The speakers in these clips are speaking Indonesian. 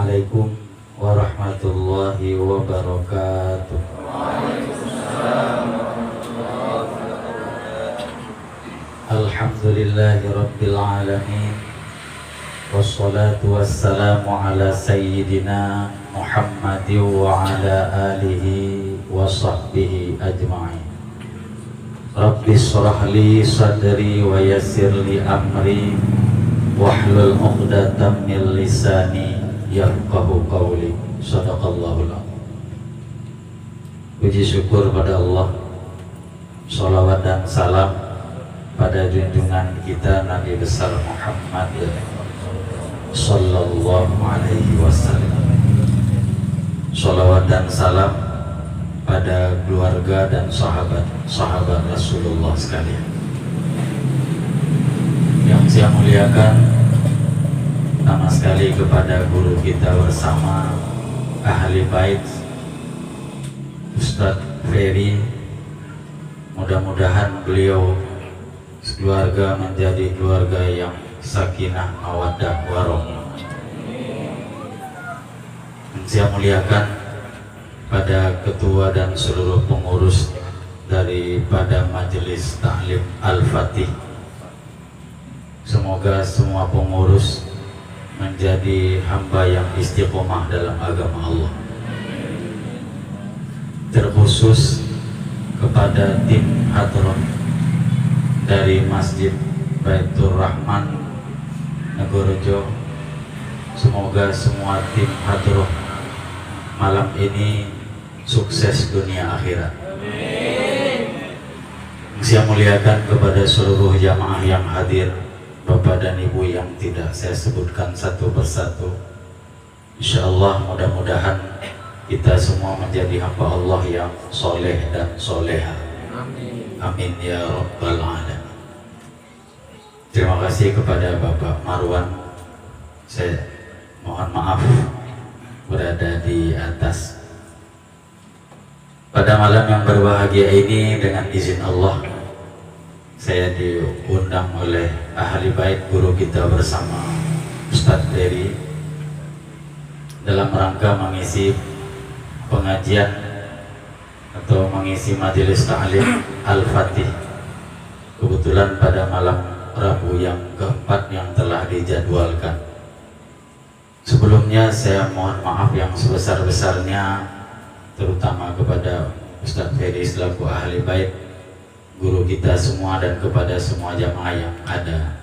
Assalamualaikum warahmatullahi wabarakatuh. Alhamdulillahi rabbil alamin. Wassalatu wassalamu ala sayyidina Muhammadin wa ala alihi wa sahbihi ajma'in. Rabbi shrah li sadri wa yassir li amri wahlul 'uqdatam min lisani yafqahu qawli. Shadaqallahul azim. Puji syukur pada Allah, sholawat dan salam pada junjungan kita Nabi besar Muhammad sallallahu alaihi wasallam. Sholawat dan salam pada keluarga dan sahabat Rasulullah sekalian. Yang saya muliakan, pertama sekali kepada guru kita bersama ahli bait Ustadz Ferry. Mudah-mudahan beliau sekeluarga menjadi keluarga yang sakinah mawaddah warahmah. Saya muliakan pada ketua dan seluruh pengurus daripada Majelis Ta'lim Al-Fatih. Semoga semua pengurus menjadi hamba yang istiqomah dalam agama Allah. Terkhusus kepada tim hadroh dari Masjid Baitur Rahman Negorojo, semoga semua tim hadroh malam ini sukses dunia akhirat. Saya muliakan kepada seluruh jamaah yang hadir, Bapak dan Ibu yang tidak saya sebutkan satu persatu. Insyaallah mudah-mudahan kita semua menjadi hamba Allah yang soleh dan soleha. Amin ya rabbal alamin. Terima kasih kepada Bapak Marwan. Saya mohon maaf berada di atas. Pada malam yang berbahagia ini, dengan izin Allah, saya diundang oleh ahli bait guru kita bersama Ustadz Ferry dalam rangka mengisi pengajian atau mengisi majelis ta'lim Al-Fatih. Kebetulan pada malam Rabu yang keempat yang telah dijadwalkan. Sebelumnya saya mohon maaf yang sebesar-besarnya, terutama kepada Ustadz Ferry selaku ahli bait, guru kita semua, dan kepada semua jamaah yang ada.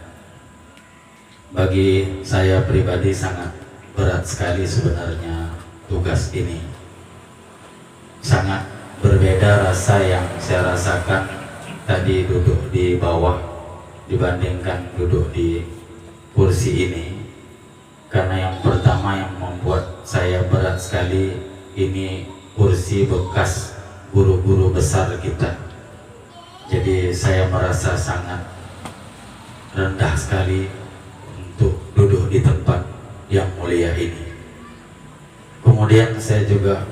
Bagi saya pribadi sangat berat sekali sebenarnya tugas ini. Sangat berbeda rasa yang saya rasakan tadi duduk di bawah dibandingkan duduk di kursi ini. Karena yang pertama yang membuat saya berat sekali, ini kursi bekas guru-guru besar kita. Jadi saya merasa sangat rendah sekali untuk duduk di tempat yang mulia ini. Kemudian saya juga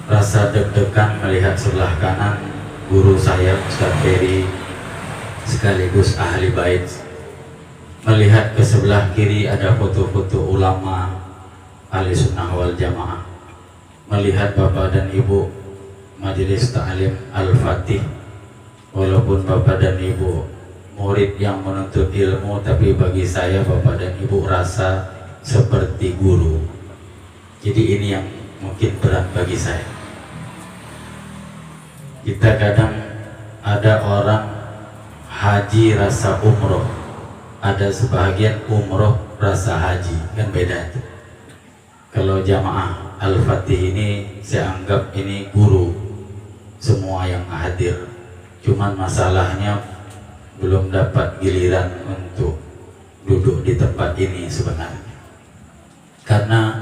rasa deg-degan melihat sebelah kanan guru saya Ustadz Ferry sekaligus ahli bait. Melihat ke sebelah kiri ada foto-foto ulama ahli sunnah wal jamaah. Melihat Bapak dan Ibu Majelis Ta'lim Al-Fatih. Walaupun Bapak dan Ibu murid yang menuntut ilmu, tapi bagi saya Bapak dan Ibu rasa seperti guru. Jadi ini yang mungkin berat bagi saya. Kita kadang ada orang haji rasa umroh, ada sebahagian umroh rasa haji, kan beda tuh. Kalau jamaah Al-Fatih ini saya anggap ini guru semua yang hadir. Cuman masalahnya belum dapat giliran untuk duduk di tempat ini sebenarnya. Karena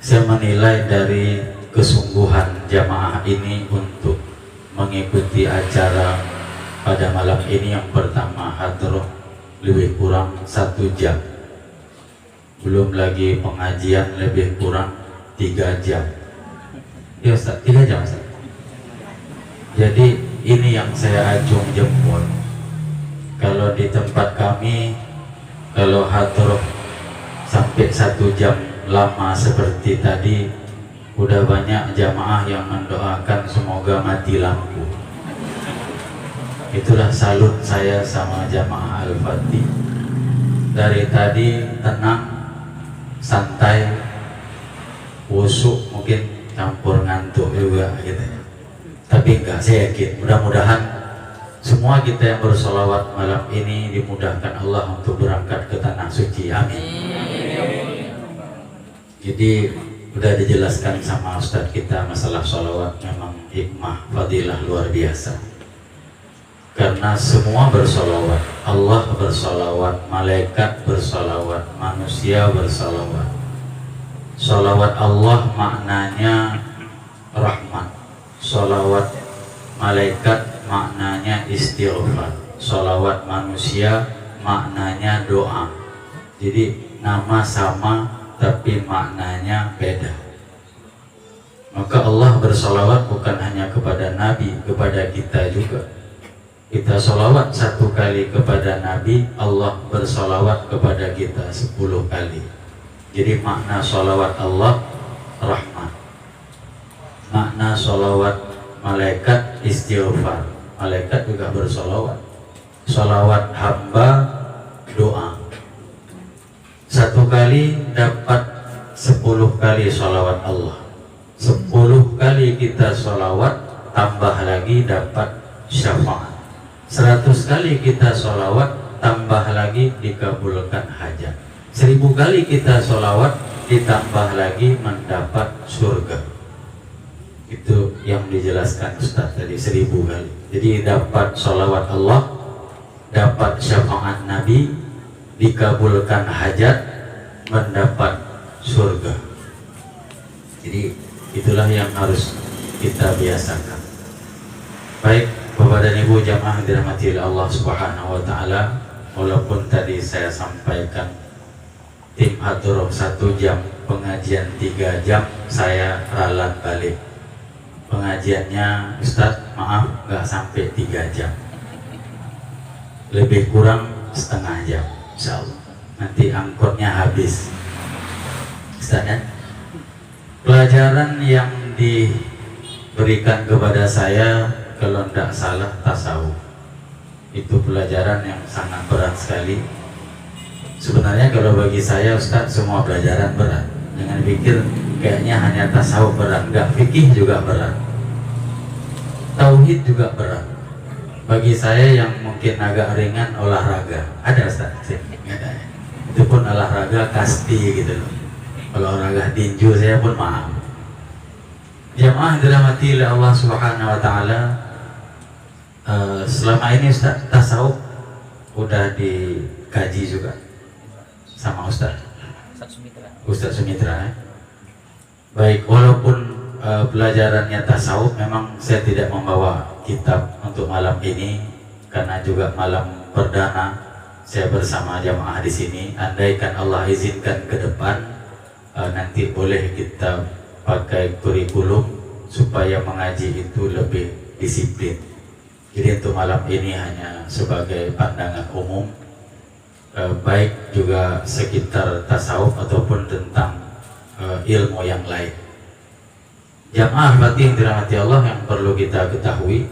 saya menilai dari kesungguhan jamaah ini untuk mengikuti acara pada malam ini. Yang pertama hadroh lebih kurang 1 jam, belum lagi pengajian lebih kurang 3 jam. Ya Ustaz, 3 jam Ustaz. Jadi ini yang saya acung jempol. Kalau di tempat kami, kalau hadroh sampai 1 jam lama seperti tadi, udah banyak jamaah yang mendoakan semoga mati lampu. Itulah salut saya sama jamaah Al-Fatih. Dari tadi tenang, santai, wusuk, mungkin campur ngantuk juga gitu. Tapi enggak, saya yakin mudah-mudahan semua kita yang bersolawat malam ini dimudahkan Allah untuk berangkat ke tanah suci. Amin. Jadi udah dijelaskan sama Ustadz kita masalah solawat, memang hikmah fadilah luar biasa. Karena semua bersolawat, Allah bersolawat, malaikat bersolawat, manusia bersolawat. Solawat Allah maknanya rahmat, solawat malaikat maknanya istighfar, solawat manusia maknanya doa. Jadi nama sama tapi maknanya beda. Maka Allah bersolawat bukan hanya kepada Nabi, kepada kita juga. Kita solawat 1 kali kepada Nabi, Allah bersolawat kepada kita 10 kali. Jadi makna solawat Allah rahmat, makna solawat malaikat istighfar, malaikat juga bersolawat. Solawat hamba doa. 1 kali dapat 10 kali solawat Allah. 10 kali kita solawat tambah lagi dapat syafaat. 100 kali kita solawat tambah lagi dikabulkan hajat. 1000 kali kita solawat ditambah lagi mendapat surga. Itu yang dijelaskan Ustaz tadi, 1000 kali. Jadi dapat solawat Allah, dapat syafaat Nabi, dikabulkan hajat, mendapat surga. Jadi itulah yang harus kita biasakan. Baik Bapak dan Ibu jamaah dirahmati Allah Subhanahu wa taala, walaupun tadi saya sampaikan tim hadroh 1 jam, pengajian 3 jam, saya ralat balik. Pengajiannya Ustadz maaf nggak sampai 3 jam, lebih kurang setengah jam, insyaallah. Nanti angkotnya habis Ustadz ya. Pelajaran yang diberikan kepada saya kalau tidak salah tasawuf, itu pelajaran yang sangat berat sekali. Sebenarnya kalau bagi saya Ustadz semua pelajaran berat. Jangan pikir kayaknya hanya tasawuf berat, enggak, fikih juga berat, tauhid juga berat. Bagi saya yang mungkin agak ringan olahraga, ada Ustadz? Itu pun olahraga kasti gitu loh. Kalau olahraga tinju saya pun maaf. Jamaah dirahmati oleh Allah Subhanahu wa taala, selama ini Ustaz tasawuf udah dikaji juga sama Ustaz Sumitra ya? Baik, walaupun pelajarannya tasawuf, memang saya tidak membawa kitab untuk malam ini karena juga malam perdana saya bersama jamaah di sini. Andaikan Allah izinkan ke depan, nanti boleh kita pakai kurikulum supaya mengaji itu lebih disiplin. Jadi untuk malam ini hanya sebagai pandangan umum, baik juga sekitar tasawuf ataupun tentang ilmu yang lain. Jamaah Fatih yang dirahmati Allah, yang perlu kita ketahui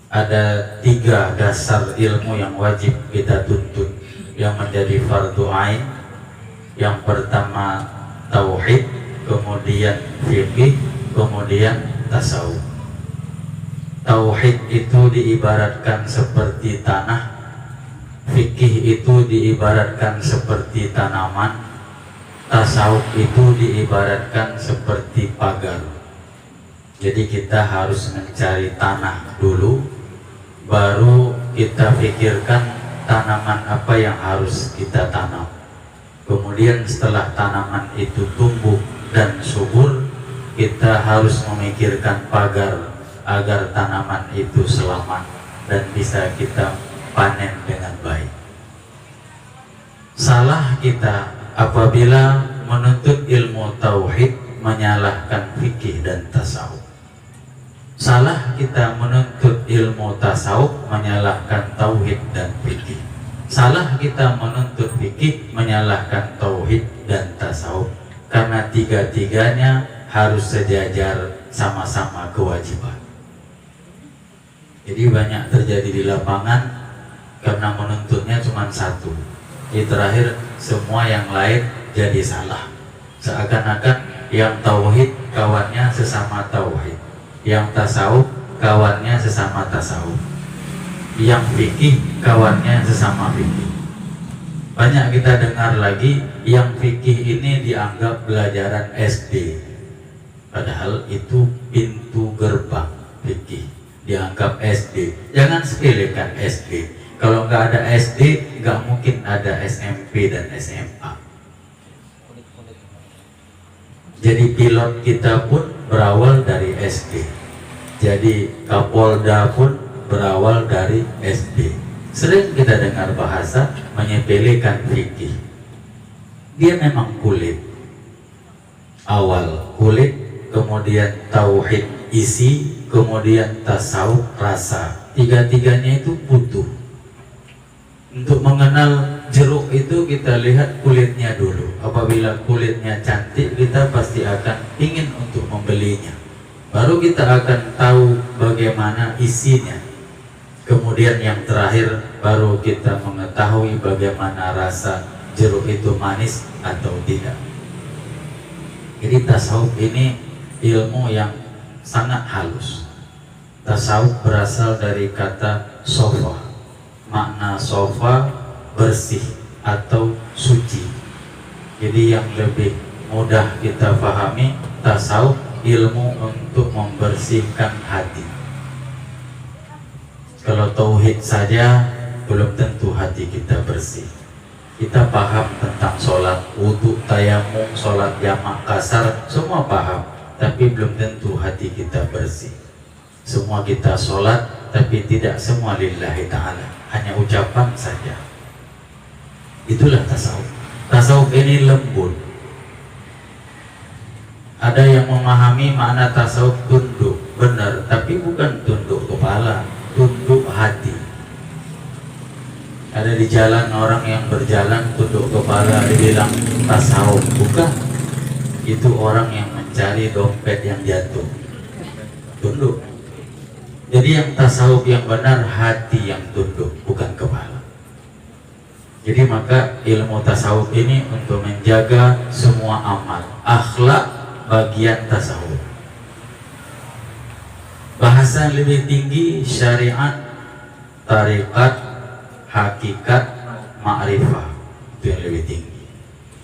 ada 3 dasar ilmu yang wajib kita tuntut, yang menjadi fardu ain. Yang pertama tauhid, kemudian fikih, kemudian tasawuf. Tauhid itu diibaratkan seperti tanah, fikih itu diibaratkan seperti tanaman, tasawuf itu diibaratkan seperti pagar. Jadi kita harus mencari tanah dulu, baru kita pikirkan tanaman apa yang harus kita tanam. Kemudian setelah tanaman itu tumbuh dan subur, kita harus memikirkan pagar agar tanaman itu selamat dan bisa kita panen dengan baik. Salah kita apabila menuntut ilmu tauhid menyalahkan fikih dan tasawuf. Salah kita menuntut ilmu tasawuf menyalahkan tauhid dan fikih. Salah kita menuntut fikih menyalahkan tauhid dan tasawuf. karena tiga-tiganya harus sejajar sama-sama kewajiban. Jadi banyak terjadi di lapangan karena menuntutnya cuma satu. Di terakhir semua yang lain jadi salah. Seakan-akan yang tauhid kawannya sesama tauhid, yang tasawuf kawannya sesama tasawuf, yang fikih kawannya sesama fikih. Banyak kita dengar lagi yang fikih ini dianggap pelajaran SD, padahal itu pintu gerbang fikih, dianggap SD. Jangan sepelekan SD. Kalau nggak ada SD, nggak mungkin ada SMP dan SMA. Jadi pilot kita pun berawal dari SD. Jadi Kapolda pun berawal dari SD. Sering kita dengar bahasa menyepelekan fikih. Dia memang kulit. Awal kulit, kemudian tauhid isi, kemudian tasawuf rasa. Tiga-tiganya itu butuh. Untuk mengenal jeruk itu kita lihat kulitnya dulu. Apabila kulitnya cantik, kita pasti akan ingin untuk membelinya. Baru kita akan tahu bagaimana isinya. Kemudian yang terakhir baru kita mengetahui bagaimana rasa jeruk itu manis atau tidak. Jadi tasawuf ini ilmu yang sangat halus. Tasawuf berasal dari kata sofa. Makna sofa bersih atau suci. Jadi yang lebih mudah kita pahami, tasawuf ilmu untuk membersihkan hati. Kalau tauhid saja belum tentu hati kita bersih. Kita paham tentang sholat, wudhu, tayamum, sholat jamak, kasar, semua paham, tapi belum tentu hati kita bersih. Semua kita sholat, tapi tidak semua lillahi ta'ala, hanya ucapan saja. Itulah tasawuf. Tasawuf ini lembut. Ada yang memahami makna tasawuf tunduk, benar, tapi bukan tunduk kepala, tunduk hati. Ada di jalan orang yang berjalan tunduk kepala dibilang tasawuf, bukan. Itu orang yang mencari dompet yang jatuh, tunduk. Jadi yang tasawuf yang benar hati yang tunduk, bukan kepala. Jadi maka ilmu tasawuf ini untuk menjaga semua amal. Akhlak bagian tasawuf. Bahasa yang lebih tinggi syariat, tarikat, hakikat, ma'rifah. Itu yang lebih tinggi.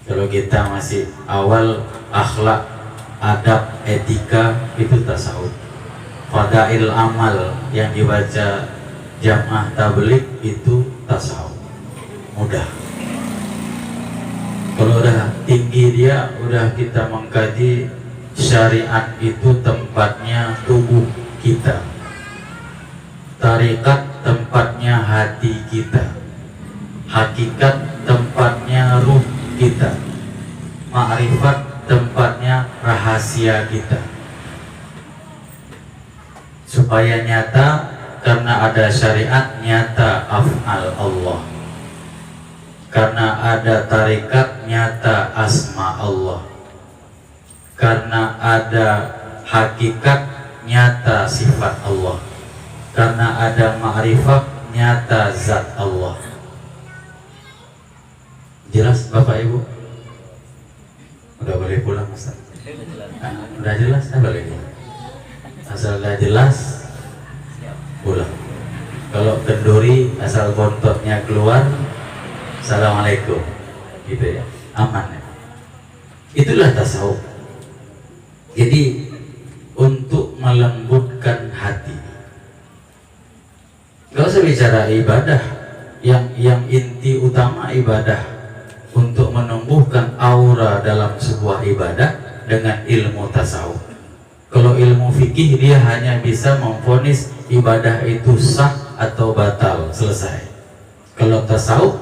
Kalau kita masih awal akhlak, adab, etika, itu tasawuf. Fadail amal yang dibaca jamaah tabligh itu tasawuf, mudah. Kalau udah tinggi dia, udah kita mengkaji syariat itu tempatnya tubuh kita, tarikat tempatnya hati kita, hakikat tempatnya ruh kita, ma'rifat tempatnya rahasia kita. Supaya nyata, karena ada syariat, nyata af'al Allah. Karena ada tarikat, nyata asma Allah. Karena ada hakikat, nyata sifat Allah. Karena ada ma'rifat, nyata zat Allah. Jelas Bapak Ibu? Udah boleh pulang Ustaz? Udah jelas, boleh pulang. Asal gak jelas, pulang. Kalau kenduri asal bontotnya keluar, assalamualaikum, gitu ya, aman ya. Itulah tasawuf. Jadi untuk melembutkan hati. Gak usah bicara ibadah, yang inti utama ibadah untuk menumbuhkan aura dalam sebuah ibadah dengan ilmu tasawuf. Kalau ilmu fikih dia hanya bisa memvonis ibadah itu sah atau batal, selesai. Kalau tasawuf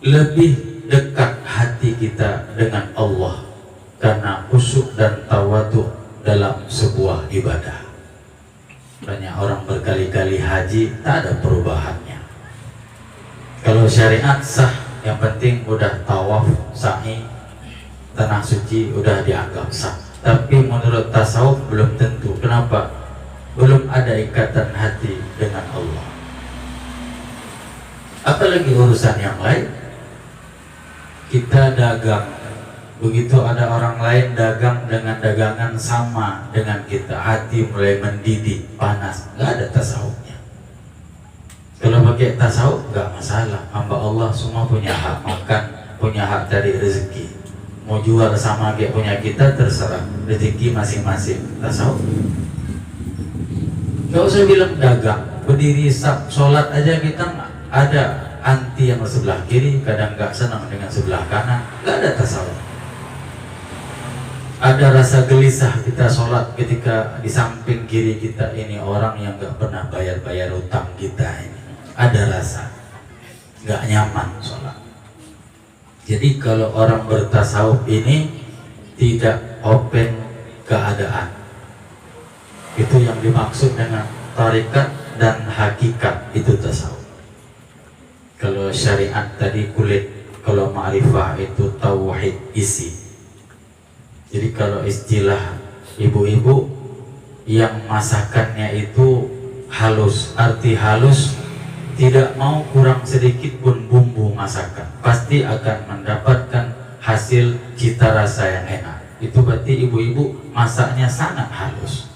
lebih dekat hati kita dengan Allah karena khusyuk dan tawadhu dalam sebuah ibadah. Banyak orang berkali-kali haji tak ada perubahannya. Kalau syariat sah, yang penting udah tawaf, sa'i, tanah suci udah dianggap sah. Tapi menurut tasawuf belum tentu. Kenapa? Belum ada ikatan hati dengan Allah. Apalagi urusan yang lain. Kita dagang, begitu ada orang lain dagang dengan dagangan sama dengan kita, hati mulai mendidih, panas, nggak ada tasawufnya. Kalau pakai tasawuf nggak masalah, hamba Allah semua punya hak makan, punya hak cari rezeki. Mau jual sama kayak punya kita terserah, rezeki masing-masing. Tasawuf nggak usah bilang dagang, berdiri sholat aja kita ada anti yang sebelah kiri, kadang nggak senang dengan sebelah kanan, nggak ada tasawuf. Ada rasa gelisah kita sholat ketika di samping kiri kita ini orang yang nggak pernah bayar utang kita ini. Ada rasa nggak nyaman sholat. Jadi kalau orang bertasawuf ini tidak open keadaan, itu yang dimaksud dengan tarikat dan hakikat, itu tasawuf. Kalau syariat tadi kulit, kalau ma'rifah itu tauhid isi. Jadi kalau istilah ibu-ibu yang masakannya itu halus, arti halus tidak mau kurang sedikit pun bumbu masakan, pasti akan mendapatkan hasil cita rasa yang enak. Itu berarti ibu-ibu masaknya sangat halus.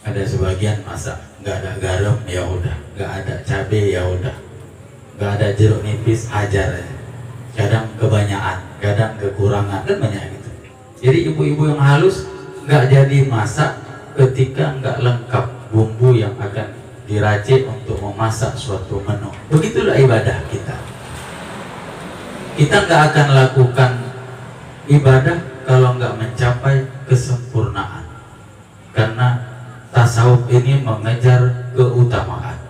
Ada sebagian masak nggak ada garam, ya udah, nggak ada cabai, ya udah, nggak ada jeruk nipis, hajar aja. Kadang kebanyakan, kadang kekurangan, kan banyak gitu. Jadi ibu-ibu yang halus nggak jadi masak ketika nggak lengkap bumbu yang akan diracik untuk memasak suatu menu. Begitulah ibadah kita. Kita nggak akan lakukan ibadah kalau nggak mencapai kesempurnaan. Karena tasawuf ini mengejar keutamaan.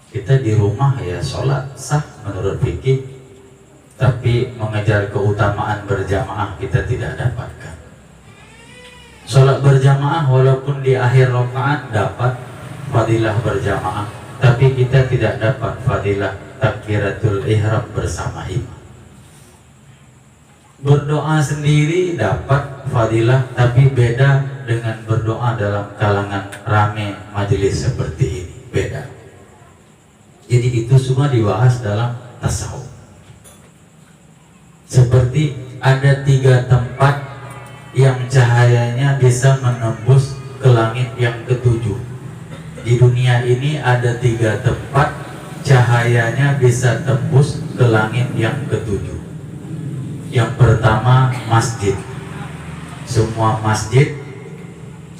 Kita di rumah ya sholat sah menurut fikih, tapi mengejar keutamaan berjamaah kita tidak dapatkan. Sholat berjamaah walaupun di akhir rakaat dapat fadilah berjamaah, tapi kita tidak dapat fadilah takbiratul ihram bersama imam. Berdoa sendiri dapat fadilah, tapi beda dengan berdoa dalam kalangan rame majelis seperti ini, beda. Jadi itu semua dibahas dalam tasawuf. Seperti ada 3 tempat yang cahayanya bisa menembus ke langit yang ke-7. Di dunia ini ada 3 tempat cahayanya bisa tembus ke langit yang ke-7. Yang pertama masjid. Semua masjid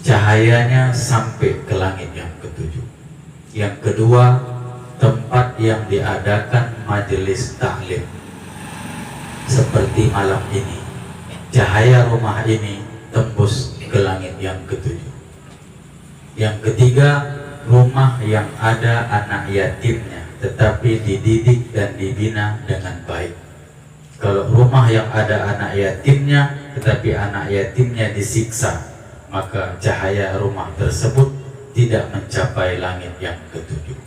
cahayanya sampai ke langit yang ke-7. Yang kedua, tempat yang diadakan majelis taklim. Seperti malam ini, cahaya rumah ini tembus ke langit yang ke-7. Yang ketiga, rumah yang ada anak yatimnya, tetapi dididik dan dibina dengan baik. Kalau rumah yang ada anak yatimnya, tetapi anak yatimnya disiksa, maka cahaya rumah tersebut tidak mencapai langit yang ke-7.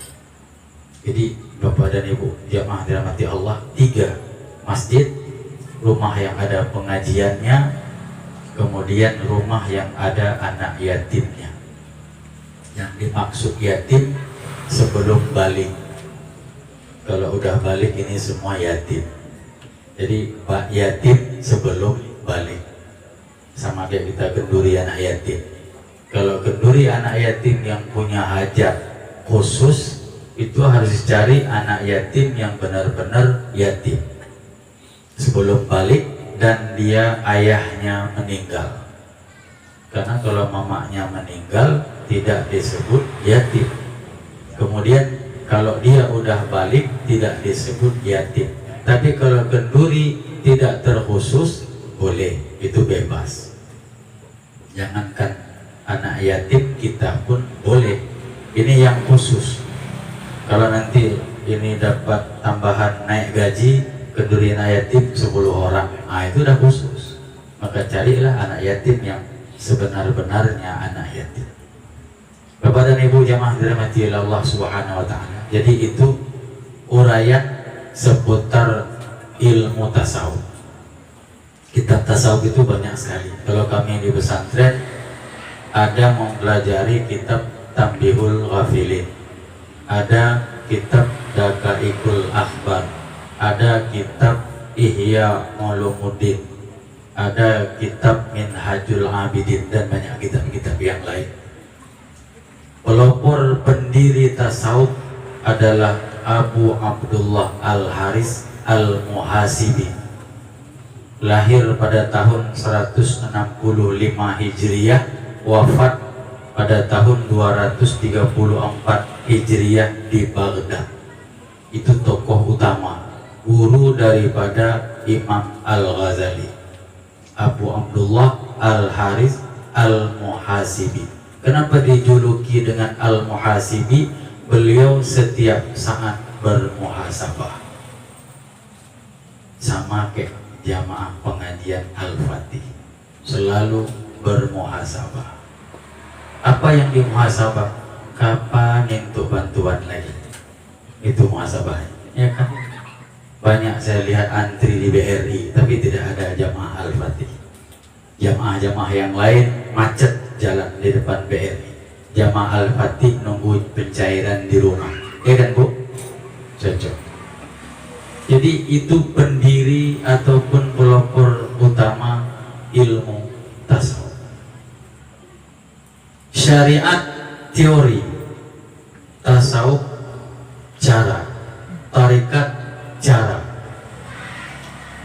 Jadi Bapak dan Ibu jamaah dirahmati Allah, 3 masjid, rumah yang ada pengajiannya, kemudian rumah yang ada anak yatimnya. Yang dimaksud yatim sebelum balik. Kalau udah balik ini semua yatim. Jadi Pak yatim sebelum balik. Sama kayak kita kenduri anak yatim. Kalau kenduri anak yatim yang punya hajat khusus, itu harus dicari anak yatim yang benar-benar yatim sebelum balik dan dia ayahnya meninggal. Karena kalau mamanya meninggal tidak disebut yatim. Kemudian kalau dia udah balik tidak disebut yatim. Tapi kalau kenduri tidak terkhusus, boleh, itu bebas. Jangankan anak yatim, kita pun boleh. Ini yang khusus. Kalau nanti ini dapat tambahan naik gaji, kenduri anak yatim 10 orang, itu udah khusus. Maka carilah anak yatim yang sebenar-benarnya anak yatim. Bapak dan Ibu jamaah dirahmati Allah Subhanahu wa taala. Jadi itu uraian seputar ilmu tasawuf. Kitab tasawuf itu banyak sekali. Kalau kami di pesantren ada mempelajari kitab Tambihul Ghafilin, ada kitab Daqaiqul Akhbar, ada kitab Ihya Ulumuddin, ada kitab Minhajul Abidin, dan banyak kitab-kitab yang lain. Pelopor pendiri tasawuf adalah Abu Abdullah Al-Haris Al-Muhasibi, lahir pada tahun 165 Hijriah, wafat pada tahun 234 Hijriah di Baghdad. Itu tokoh utama, guru daripada Imam Al-Ghazali, Abu Abdullah Al-Haris Al-Muhasibi. Kenapa dijuluki dengan Al-Muhasibi? Beliau setiap saat bermuhasabah, sama kayak jamaah pengajian Al-Fatih, selalu bermuhasabah. Apa yang dimuhasabah? Kapan untuk bantuan lagi? Itu muhasabahnya, ya kan? Banyak saya lihat antri di BRI, tapi tidak ada jamaah Al-Fatih. Jamaah-jamaah yang lain macet jalan di depan BRI. Jamaah Al-Fatih nunggu pencairan di rumah, ya kan Bu? Cocok. Jadi itu pendiri ataupun pelopor utama ilmu tasawuf. Syariat teori, tasawuf cara, tarekat cara.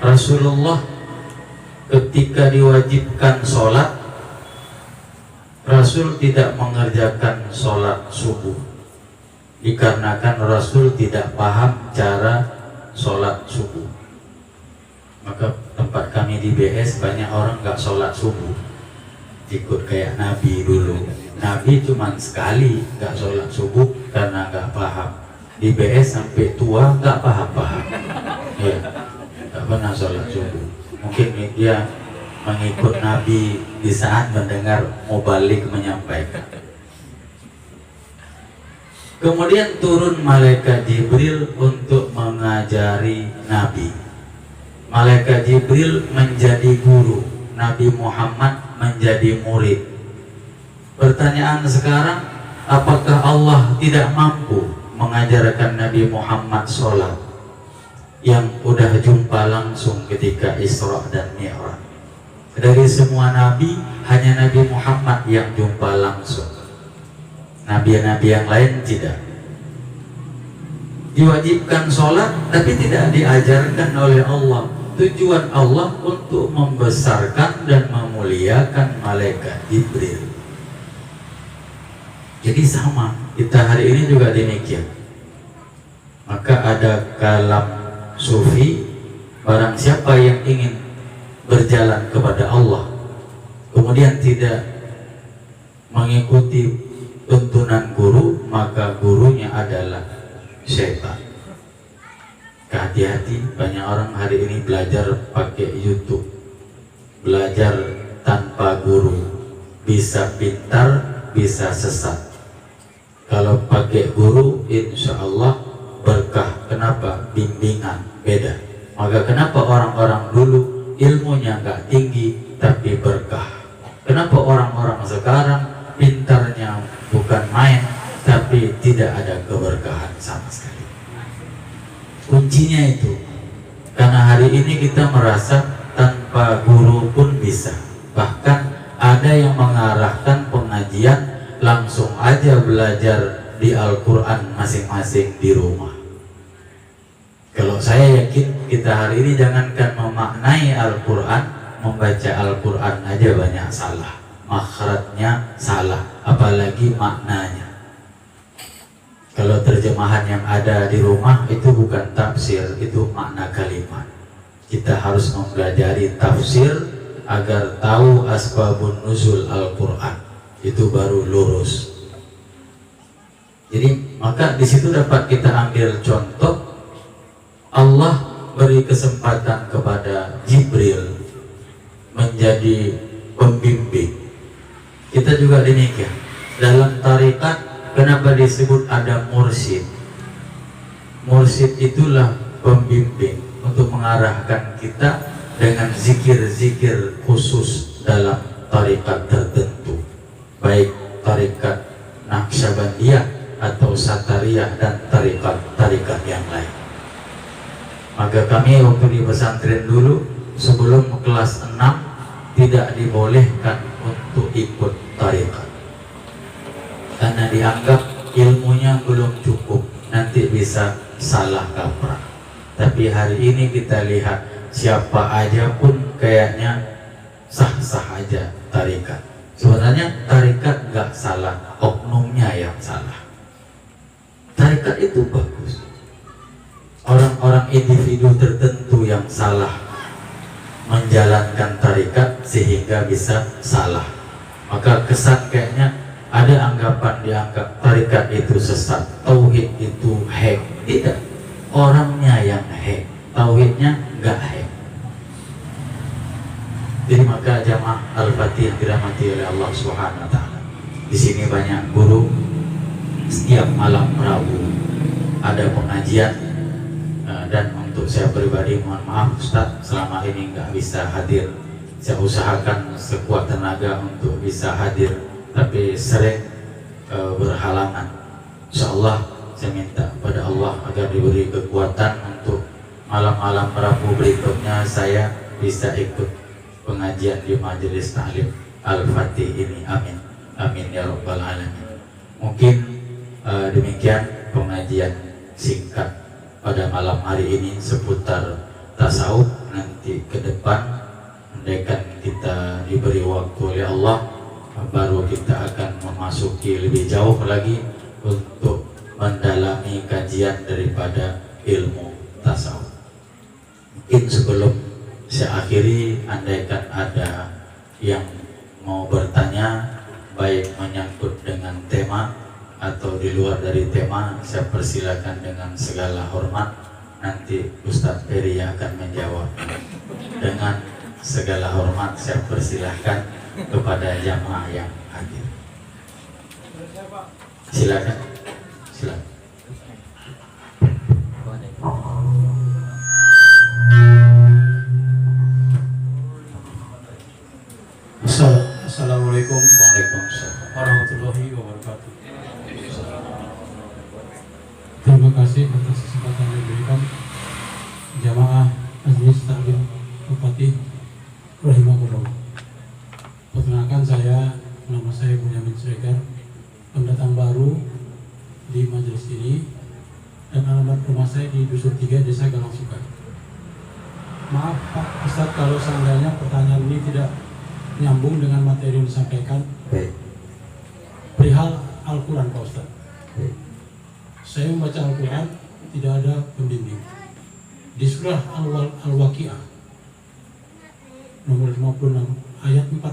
Rasulullah ketika diwajibkan sholat, Rasul tidak mengerjakan sholat subuh, dikarenakan Rasul tidak paham cara sholat subuh. Maka tempat kami di BS banyak orang nggak sholat subuh, ikut kayak Nabi dulu. Nabi cuma sekali nggak sholat subuh karena nggak paham. Di BS sampai tua nggak paham-paham, ya, nggak pernah sholat subuh. Mungkin dia mengikut Nabi di saat mendengar mubalik menyampaikan. Kemudian turun malaikat Jibril untuk mengajari Nabi. Malaikat Jibril menjadi guru, Nabi Muhammad menjadi murid. Pertanyaan sekarang, apakah Allah tidak mampu mengajarkan Nabi Muhammad sholat yang udah jumpa langsung ketika Isra dan Mi'raj? Dari semua nabi, hanya Nabi Muhammad yang jumpa langsung. Nabi-nabi yang lain tidak. Diwajibkan sholat, tapi tidak diajarkan oleh Allah. Tujuan Allah untuk membesarkan dan memuliakan malaikat Jibril. Jadi sama, kita hari ini juga demikian. Maka ada kalam sufi, barang siapa yang ingin berjalan kepada Allah kemudian tidak mengikuti tuntunan guru, maka gurunya adalah syaitan. Hati-hati, banyak orang hari ini belajar pakai YouTube, belajar tanpa guru, bisa pintar, bisa sesat. Kalau pakai guru, insya Allah berkah. Kenapa? Bimbingan beda. Maka kenapa orang-orang dulu ilmunya nggak tinggi tapi berkah? Kenapa orang-orang sekarang pintarnya bukan main tapi tidak ada keberkahan sama sekali? Kuncinya itu, karena hari ini kita merasa tanpa guru pun bisa. Bahkan ada yang mengarahkan pengajian langsung aja belajar di Al-Quran masing-masing di rumah. Kalau saya yakin kita hari ini jangankan memaknai Al-Quran, membaca Al-Quran aja banyak salah, makhrajnya salah, apalagi maknanya. Kalau terjemahan yang ada di rumah itu bukan tafsir, itu makna kalimat. Kita harus mempelajari tafsir agar tahu asbabun nuzul Al-Quran, itu baru lurus. Jadi maka di situ dapat kita ambil contoh. Allah beri kesempatan kepada Jibril menjadi pembimbing. Kita juga demikian. Dalam tarekat, kenapa disebut ada mursyid? Mursyid itulah pembimbing untuk mengarahkan kita dengan zikir-zikir khusus dalam tarikat tertentu, baik tarikat Naqsyabandiyah atau Satariyah dan tarikat-tarikat yang lain. Maka kami waktu di pesantren dulu sebelum kelas 6 tidak dibolehkan untuk ikut tarikat karena dianggap ilmunya belum cukup, nanti bisa salah kaprah. Tapi hari ini kita lihat siapa aja pun kayaknya sah-sah aja tarikat. Sebenarnya tarikat gak salah, oknumnya yang salah. Tarikat itu bagus. Orang-orang individu tertentu yang salah menjalankan tarikat sehingga bisa salah. Maka kesan kayaknya ada anggapan dianggap tarikat itu sesat, tauhid itu hack. Tidak, orangnya yang hack, tauhidnya gak hack. Jadi maka jamaah Al-Fatih yang dirahmati oleh Allah Subhanahu wa taala. Di sini banyak guru, setiap malam Rabu ada pengajian, dan untuk saya pribadi mohon maaf Ustaz, selama ini nggak bisa hadir. Saya usahakan sekuat tenaga untuk bisa hadir, tapi sering berhalangan. Insyaallah saya minta pada Allah agar diberi kekuatan untuk malam-malam Rabu berikutnya saya bisa ikut pengajian di majelis ta'lim Al-Fatih ini. Amin, amin ya rabbal alamin. Mungkin demikian pengajian singkat pada malam hari ini seputar tasawuf. Nanti ke depan andaikan kita diberi waktu oleh Allah, baru kita akan memasuki lebih jauh lagi untuk mendalami kajian daripada ilmu tasawuf. Mungkin sebelum saya akhiri, andaikan ada yang mau bertanya, baik menyangkut dengan tema atau di luar dari tema, saya persilakan dengan segala hormat. Nanti Ustadz Ferry akan menjawab. Dengan segala hormat saya persilahkan kepada jamaah yang hadir. Silakan, silakan. Assalamualaikum warahmatullahi wabarakatuh. Terima kasih atas kesempatan yang diberikan jamaah Majelis Ta'lim Al-Fatih rahimahullah. Perkenalkan, nama saya Bunyamin Siregar, pendatang baru di majelis ini, dan alamat rumah saya di Dusun 3, Desa Galang Suka. Maaf Pak Ustadz kalau seandainya pertanyaan ini tidak nyambung dengan materi yang disampaikan. Perihal Al-Quran Pak Ustadz. Saya membaca Al-Quran tidak ada pembimbing. Di surah Al-Waqiah nomor 56 ayat 14,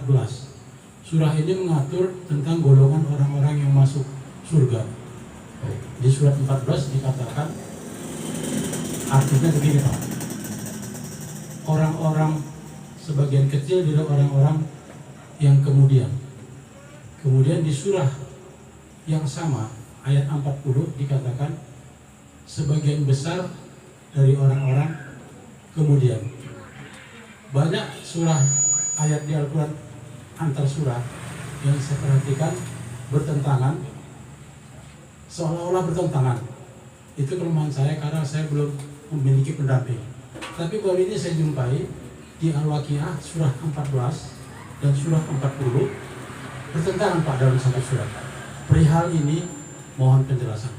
surah ini mengatur tentang golongan orang-orang yang masuk surga. Di surat 14 dikatakan, artinya begini Pak, orang-orang sebagian kecil dari orang-orang yang kemudian di surah yang sama ayat 40 dikatakan sebagian besar dari orang-orang kemudian. Banyak surah ayat di Al-Quran antar surah yang saya perhatikan bertentangan, seolah-olah bertentangan. Itu kelemahan saya karena saya belum memiliki pendamping. Tapi baru ini saya jumpai di Al-Waqiah surah 14 dan surah 40 bertentangan Pak dalam satu surat. Perihal ini mohon penjelasan.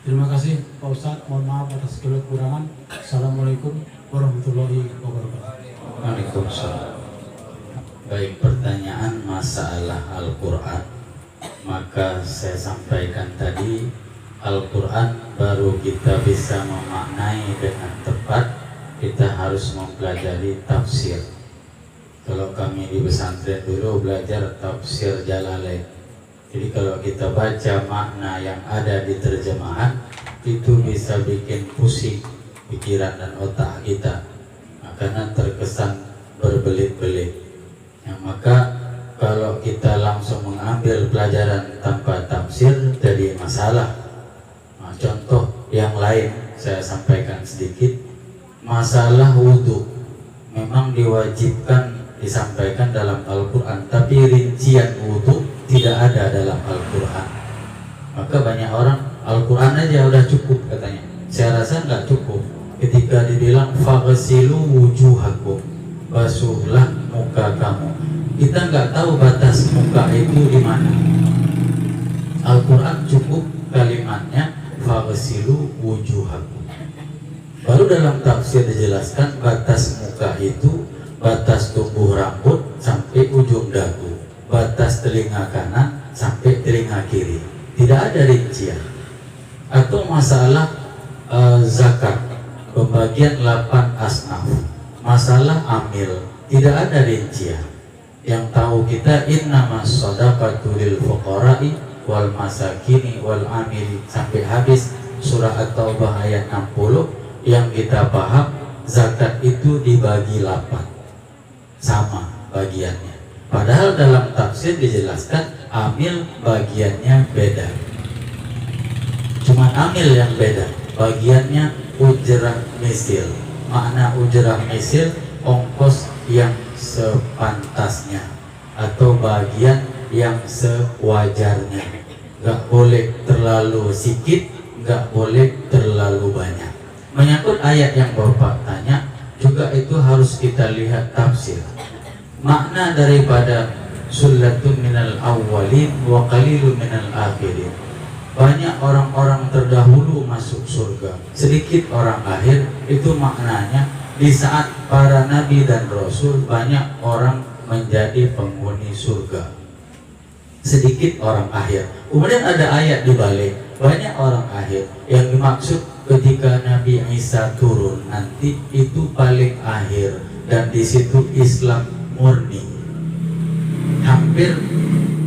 Terima kasih Pak Ustadz, mohon maaf atas segala kekurangan. Assalamualaikum warahmatullahi wabarakatuh. Waalaikumsalam. Baik, pertanyaan masalah Al-Quran, maka saya sampaikan tadi, Al-Quran baru kita bisa memaknai dengan tepat, kita harus mempelajari tafsir. Kalau kami di pesantren dulu belajar tafsir Jalalain. Jadi kalau kita baca makna yang ada di terjemahan, itu bisa bikin pusing pikiran dan otak kita, karena terkesan berbelit-belit. Maka kalau kita langsung mengambil pelajaran tanpa tafsir jadi masalah. Contoh yang lain saya sampaikan sedikit, masalah wudhu. memang diwajibkan disampaikan dalam Al-Quran, tapi rincian wudhu tidak ada dalam Al-Quran. Maka banyak orang Al-Quran aja udah cukup katanya. Saya rasa nggak cukup ketika dibilang faghsilu wujuhakum, basuhlah muka kamu. Kita nggak tahu batas muka itu di mana. Al-Quran cukup kalimatnya faghsilu wujuhakum. Baru dalam tafsir dijelaskan batas muka itu batas tumbuh rambut sampai ujung dagu, batas telinga kanan sampai telinga kiri. Tidak ada rincian. Atau masalah zakat, pembagian 8 asnaf, masalah amil, tidak ada rincian. Yang tahu kita innamas shadaqatu lil fuqara'i wal masakini wal amili sampai habis surah At-Taubah ayat 60. Yang kita paham zakat itu dibagi 8 sama bagiannya. Padahal dalam tafsir dijelaskan amil bagiannya beda. Cuma amil yang beda, bagiannya ujrah misil. Makna ujrah misil ongkos yang sepantasnya atau bagian yang sewajarnya. Gak boleh terlalu sedikit, gak boleh terlalu banyak. Menyangkut ayat yang Bapak tanya juga itu harus kita lihat tafsir. Makna daripada sullatun minal awwalin wa qalilun minal akhirin. Banyak orang-orang terdahulu masuk surga, sedikit orang akhir. Itu maknanya di saat para nabi dan rasul banyak orang menjadi penghuni surga, sedikit orang akhir. Kemudian ada ayat di balik banyak orang akhir. Yang dimaksud ketika Nabi Isa turun nanti itu paling akhir, dan di situ Islam murni. Hampir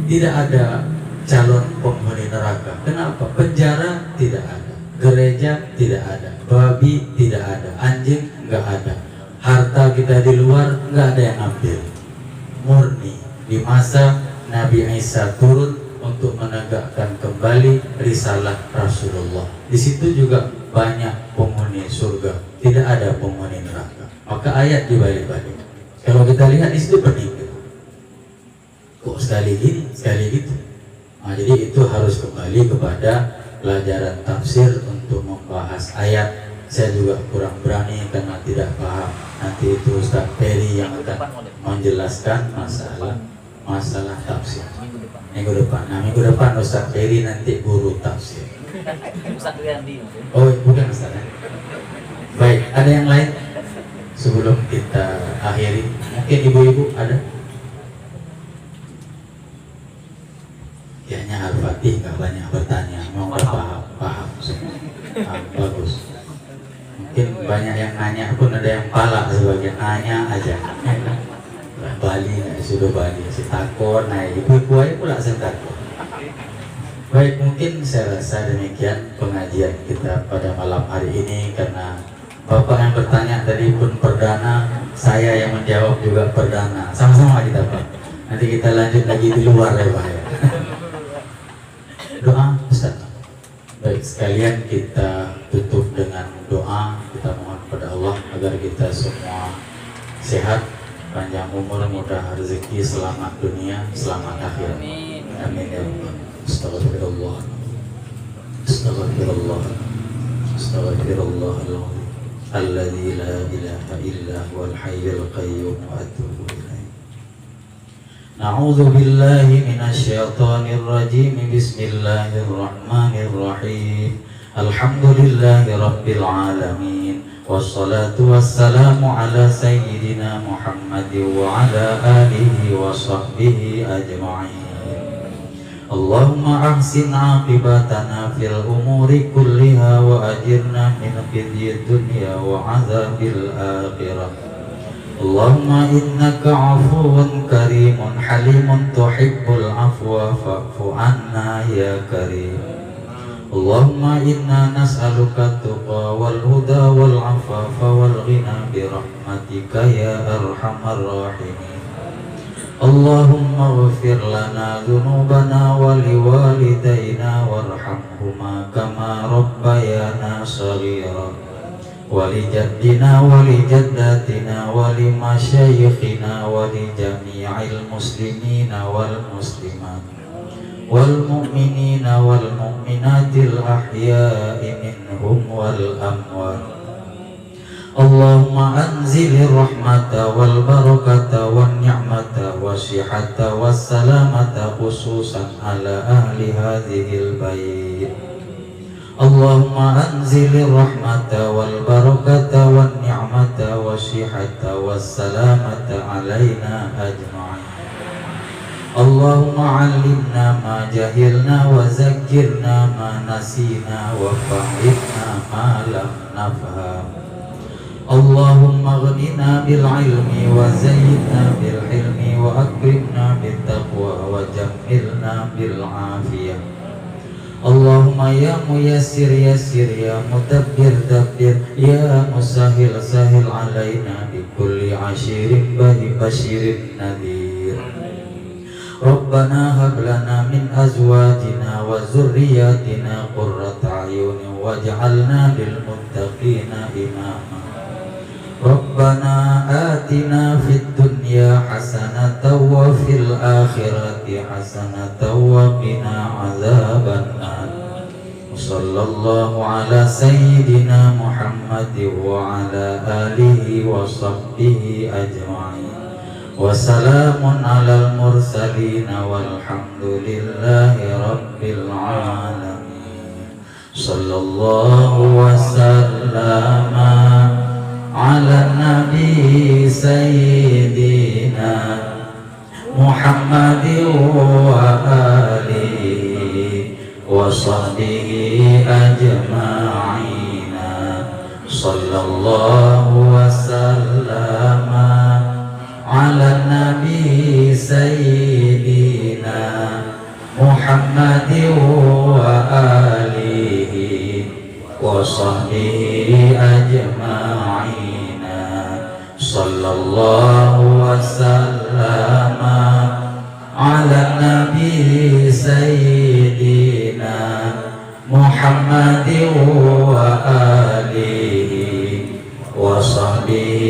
tidak ada calon penghuni neraka. Kenapa? Penjara tidak ada, gereja tidak ada, babi tidak ada, anjing nggak ada, harta kita di luar nggak ada yang ambil. Murni di masa Nabi Isa turun untuk menegakkan kembali risalah Rasulullah. Di situ juga banyak penghuni surga, tidak ada penghuni neraka. Maka ayat dibalik-balik. Kalau kita lihat di situ pening. Kok sekali gini, sekali gitu. Nah, jadi itu harus kembali kepada pelajaran tafsir untuk membahas ayat. Saya juga kurang berani karena tidak paham. Nanti itu Ustaz Peri yang akan menjelaskan masalah tafsir. Minggu depan. Nah, minggu depan Ustaz Peri nanti guru tafsir. Ustaz Riyandi. Oh, bukan Ustaz ya? Baik, ada yang lain sebelum kita akhiri? Mungkin ibu-ibu ada? Kayaknya Al-Fatih nggak banyak bertanya, mau nggak paham semua. Bagus. Mungkin banyak yang nanya pun ada yang pala, sebagian nanya aja. Bali, sudah Bali, si takor, nah ibu-ibu aja pula setakor. Baik, mungkin saya rasa demikian pengajian kita pada malam hari ini. Karena Bapak yang bertanya tadi pun perdana, saya yang menjawab juga perdana. Sama-sama kita Pak. Nanti kita lanjut lagi di luar ya Pak ya. Doa Ustaz. Baik, sekalian kita tutup dengan doa. Kita mohon kepada Allah agar kita semua sehat, panjang umur, mudah rezeki, selamat dunia, selamat akhirat. Amin ya Allah. Astaghfirullah. Astaghfirullah. Astaghfirullahal azim. Alladzi la ilaha illa huwal hayyul qayyum wa atubu ilaih. Na'udzu billahi minasy syaithanir rajim. Bismillahirrahmanirrahim. Alhamdulillahi rabbil alamin. Wassalatu wassalamu ala sayyidina Muhammadin wa ala alihi wa sahbihi ajma'in. Allahumma ahsin aqibatana fil umuri kulliha wa ajirna min khizyid dunya wa azabil akhirah. Allahumma innaka afuwun karimun halimun tuhibbul afwa fa'fu anna ya karim. Allahumma inna nas'aluka tuqa wal huda wal afafa wal ghina bi rahmatika ya arhamar rahimin. Allahumma ghfir lana dhunubana wa liwalidayna warhamhuma kama rabbayana shaghira. ولجدنا ولجداتنا ولمشايخنا ولجميع المسلمين والمسلمات والمؤمنين والمؤمنات الأحياء منهم والأموات. اللهم أنزل الرحمة والبركة والنعمة والصحة والسلامة خصوصا على أهل هذه البيت. اللهم أنزل الرحمة والبركة والنعمة والصحة والسلامة علينا أجمعين. اللهم علمنا ما جهلنا وذكرنا ما نسينا وفهمنا ما لم نفهم. اللهم اغننا بالعلم وزينا بالحلم وأكرمنا بالتقوى وجملنا بالعافية. اللهم يا ميسر يسر يا مدبر دبر يا مسهل سهل علينا بكل عشير بشير نذير. ربنا هب لنا من أزواجنا وذرياتنا قرة أعين واجعلنا للمتقين إماما. ربنا آتنا في الدنيا حسنة وفي الآخرة حسنة وقنا عذاب النار. صلى الله على سيدنا محمد وعلى آله وصحبه أجمعين. وسلام على المرسلين والحمد لله رب العالمين. صلى الله وسلم على النبي سيدنا محمد وآله وصحبه أجمعين. صلى الله وسلم على النبي سيدنا محمد وآله وصحبه أجمعين. صلى الله وسلم على النبي سيدنا محمد وآله وصحبه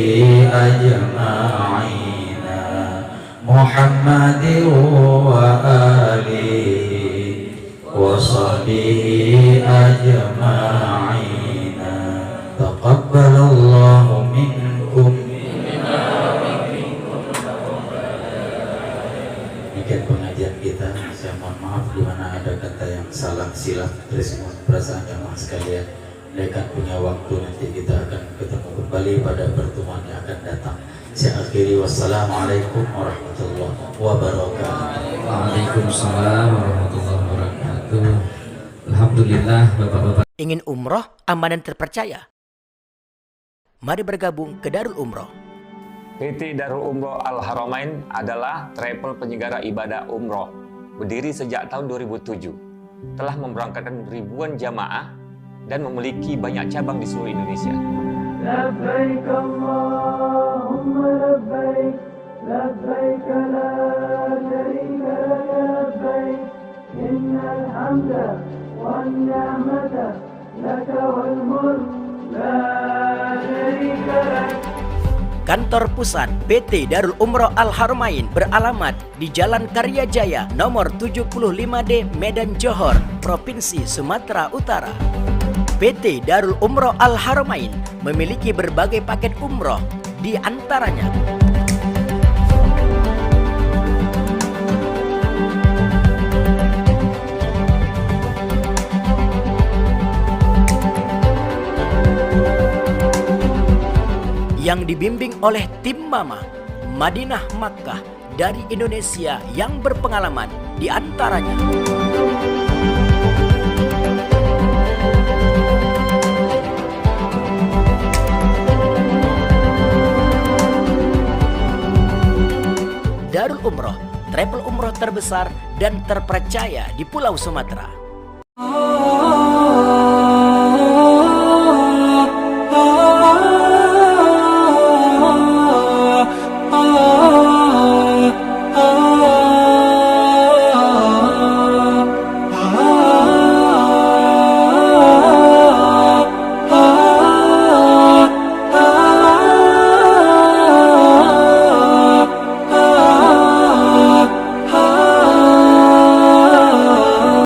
أجمعين. محمد وآله وصحبه أجمعين. تقبل الله منكم. Demikian pengajian kita. Saya mohon maaf di mana ada kata yang salah silap. Terus mohon perasaan jamaah sekalian. Mereka punya waktu, nanti kita akan ketemu kembali pada pertemuan yang akan datang. Saya akhiri, wassalamualaikum warahmatullahi wabarakatuh. Waalaikumsalam warahmatullahi wabarakatuh. Alhamdulillah, Bapak-bapak. Ingin umroh aman dan terpercaya? Mari bergabung ke Darul Umroh. PT Darul Umroh Al-Haramain adalah travel penyelenggara ibadah umroh. Berdiri sejak tahun 2007. Telah memberangkatkan ribuan jamaah dan memiliki banyak cabang di seluruh Indonesia. Labbaik Allahumma labbaik, labbaik la syarika lak labbaik, innal hamda wan ni'mata laka wal mulk la syarika lak. Kantor pusat PT Darul Umroh Al-Haramain beralamat di Jalan Karya Jaya nomor 75D Medan Johor, Provinsi Sumatera Utara. PT Darul Umroh Al-Haramain memiliki berbagai paket umroh, di antaranya yang dibimbing oleh tim Mama Madinah Makkah dari Indonesia yang berpengalaman, di antaranya Darul Umroh, travel umroh terbesar dan terpercaya di Pulau Sumatera.